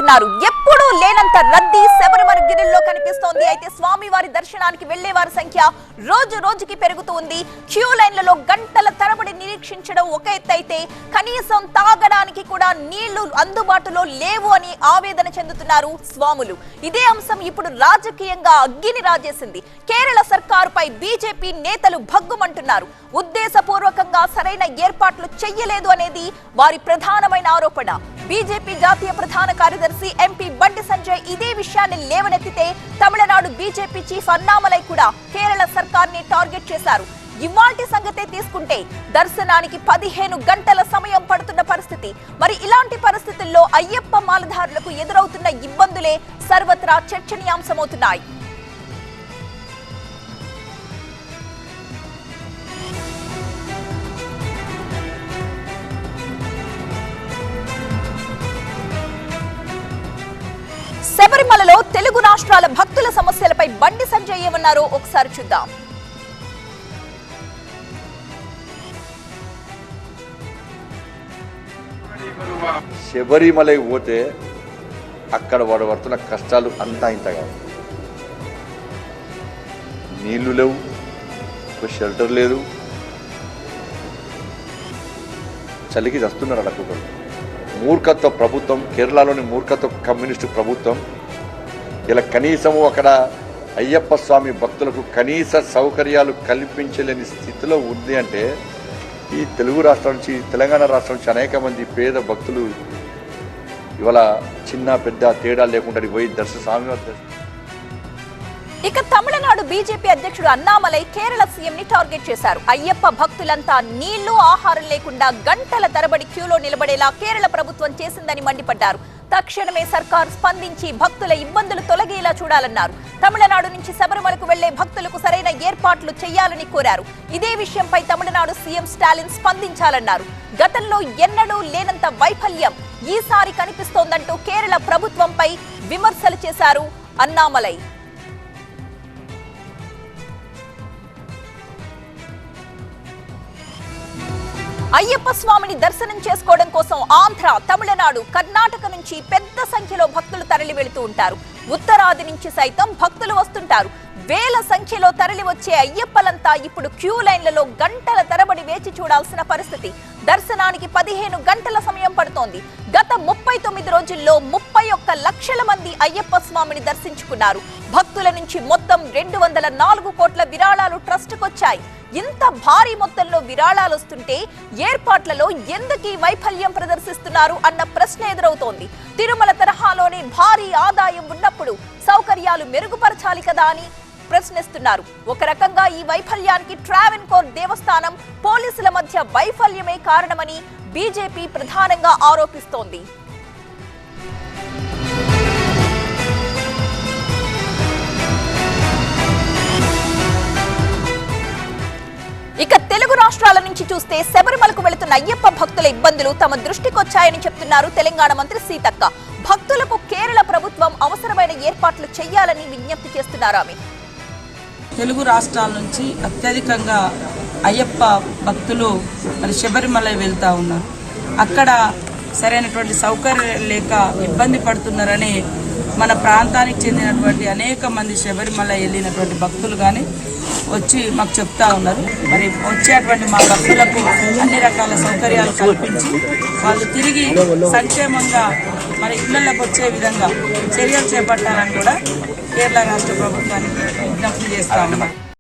చేస్తున్నారు. ఎప్పుడూ లేనంత రద్దీ శబరిమల గిరిలో కనిపిస్తోంది. అయితే స్వామివారి దర్శనానికి వెళ్లే వారి సంఖ్య రోజు రోజుకి పెరుగుతుంది. క్యూ లైన్లలో గంటల తరబడి నిరీక్షించడం ఒక ఎత్తైతే కనీసం తాగడానికి కూడా నీళ్లు అందుబాటులో లేవు అని ఆవేదన చెందుతున్నారు స్వాములు. ఇదే అంశం ఇప్పుడు రాజకీయంగా అగ్గిని రాజేసింది. కేరళ సర్కారుపై బీజేపీ నేతలు భగ్గుమంటున్నారు. ఉద్దేశపూర్వకంగా సరైన ఏర్పాట్లు చెయ్యలేదు అనేది వారి ప్రధానమైన ఆరోపణ. బీజేపీ జాతీయ ప్రధాన కార్యదర్శి ఎంపీ బండి సంజయ్ ఇదే విషయాన్ని లేవనెత్తితే తమిళనాడు బీజేపీ చీఫ్ అన్నామలై కూడా కేరళ సర్కార్ని టార్గెట్ చేశారు. ఇవాల్టి సంగతే తీసుకుంటే దర్శనానికి 15 గంటల సమయం పడుతున్న పరిస్థితి. మరి ఇలాంటి పరిస్థితుల్లో అయ్యప్ప మాలధారులకు ఎదురవుతున్న ఇబ్బందులే సర్వత్రా చర్చనీయాంశమవుతున్నాయి. శబరిమలలో తెలుగు రాష్ట్రాల భక్తుల సమస్యలపై బండి సంజయ్ ఏమన్నారో ఒకసారి చూద్దాం. శబరిమలై పోతే అక్కడ వాడు పడుతున్న కష్టాలు అంతా ఇంతగా, నీళ్లు లేవు, షెల్టర్ లేదు, చలికి చస్తున్నారు అక్కడ. మూర్ఖత్వ ప్రభుత్వం, కేరళలోని మూర్ఖత్వ కమ్యూనిస్టు ప్రభుత్వం ఇలా కనీసము అక్కడ అయ్యప్ప స్వామి భక్తులకు కనీస సౌకర్యాలు కల్పించలేని స్థితిలో ఉంది. అంటే ఈ తెలుగు రాష్ట్రం నుంచి, తెలంగాణ రాష్ట్రం నుంచి అనేక మంది పేద భక్తులు ఇవాళ చిన్న పెద్ద తేడా లేకుండా పోయి స్వామివారి ఇక తమిళనాడు బీజేపీ అధ్యక్షుడు అన్నామలై కేరళ సీఎం ని టార్గెట్ చేశారు. అయ్యప్ప భక్తులంతా నీళ్లు ఆహారం లేకుండా గంటల తరబడి క్యూలో నిలబడేలా కేరళ ప్రభుత్వం చేసిందని మండిపడ్డారు. తక్షణమే సర్కార్ స్పందించి భక్తుల ఇబ్బందులు తొలగేలా చూడాలన్నారు. తమిళనాడు నుంచి శబరిమలకు వెళ్లే భక్తులకు సరైన ఏర్పాట్లు చేయాలని కోరారు. ఇదే విషయంపై తమిళనాడు సీఎం స్టాలిన్ స్పందించాలన్నారు. గతంలో ఎన్నడూ లేనంత వైఫల్యం ఈసారి కనిపిస్తోందంటూ కేరళ ప్రభుత్వంపై విమర్శలు చేశారు అన్నామలై. అయ్యప్ప స్వామిని దర్శనం చేసుకోవడం కోసం ఆంధ్ర, తమిళనాడు, కర్ణాటక నుంచి పెద్ద సంఖ్యలో భక్తులు తరలి వెళుతూ ఉంటారు. ఉత్తరాది నుంచి సైతం భక్తులు వస్తుంటారు. వేల సంఖ్యలో తరలి వచ్చే అయ్యప్పలంతా ఇప్పుడు క్యూ లైన్లలో గంటల తరబడి వేచి చూడాల్సిన పరిస్థితి. దర్శనానికి 15 గంటల సమయం పడుతోంది. గత 39 రోజుల్లో 31 లక్షల మంది అయ్యప్ప స్వామిని దర్శించుకున్నారు. భక్తుల నుంచి మొత్తం 204 కోట్ల విరాళాలు ట్రస్టుకొచ్చాయి. ఇంత భారీ మొత్తంలో విరాళాలు వస్తుంటే ఏర్పాట్లలో ఎందుకు వైఫల్యం ప్రదర్శిస్తున్నారు అన్న ప్రశ్న ఎదురవుతోంది. తిరుమల తరహాలోనే భారీ ఆదాయం ఉన్నప్పుడు సౌకర్యాలు మెరుగుపరచాలి కదా అని ప్రశ్నిస్తున్నారు. ఒక రకంగా ఈ వైఫల్యానికి ట్రావెన్కోర్ దేవస్థానం, పోలీసుల మధ్య వైఫల్యమే కారణమని బీజేపీ ప్రధానంగా ఆరోపిస్తోంది. ఇక తెలుగు రాష్ట్రాల నుంచి చూస్తే శబరిమలకు వెళుతున్న అయ్యప్ప భక్తుల ఇబ్బందులు తమ దృష్టికొచ్చాయని చెప్తున్నారు తెలంగాణ మంత్రి సీతక్క. భక్తులకు కేరళ ప్రభుత్వం అవసరమైన ఏర్పాట్లు చేయాలని విజ్ఞప్తి చేస్తున్నారు ఆమె. తెలుగు రాష్ట్రాల నుంచి అత్యధికంగా అయ్యప్ప భక్తులు మరి శబరిమల వెళ్తూ ఉన్నారు. అక్కడ సరైనటువంటి సౌకర్యం లేక ఇబ్బంది పడుతున్నారని మన ప్రాంతానికి చెందినటువంటి అనేక మంది శబరిమల వెళ్ళినటువంటి భక్తులు కానీ వచ్చి మాకు చెప్తా ఉన్నారు. మరి వచ్చేటువంటి మా భక్తులకు అన్ని రకాల సౌకర్యాలు కల్పించి వాళ్ళు తిరిగి సంక్షేమంగా మరి ఇళ్లలోకి వచ్చే విధంగా చర్యలు చేపట్టాలని కూడా కేరళ రాష్ట్ర ప్రభుత్వానికి విజ్ఞప్తి చేస్తా ఉన్నారు.